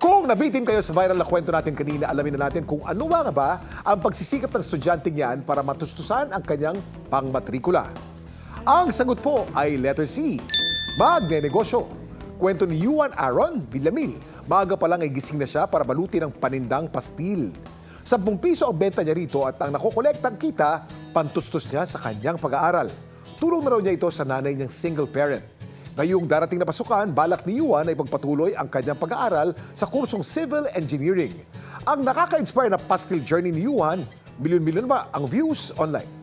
Kung nabitin kayo sa viral na kwento natin kanina, alamin na natin kung ano nga ba ang pagsisikap ng estudyante niyan para matustusan ang kanyang pangmatrikula. Ang sagot po ay letter C, magnenegosyo. Kwento ni Yuan Aaron Villamil, maaga pa lang ay gising na siya para balutin ang panindang pastil. 10 piso ang benta niya rito at ang nakokolektang kita, pantustos niya sa kanyang pag-aaral. Tulong na raw niya ito sa nanay niyang single parent. Ngayong darating na pasukan, balak ni Yuan ay pagpatuloy ang kanyang pag-aaral sa kursong Civil Engineering. Ang nakaka-inspire na pastil journey ni Yuan, milyon-milyon ba ang views online?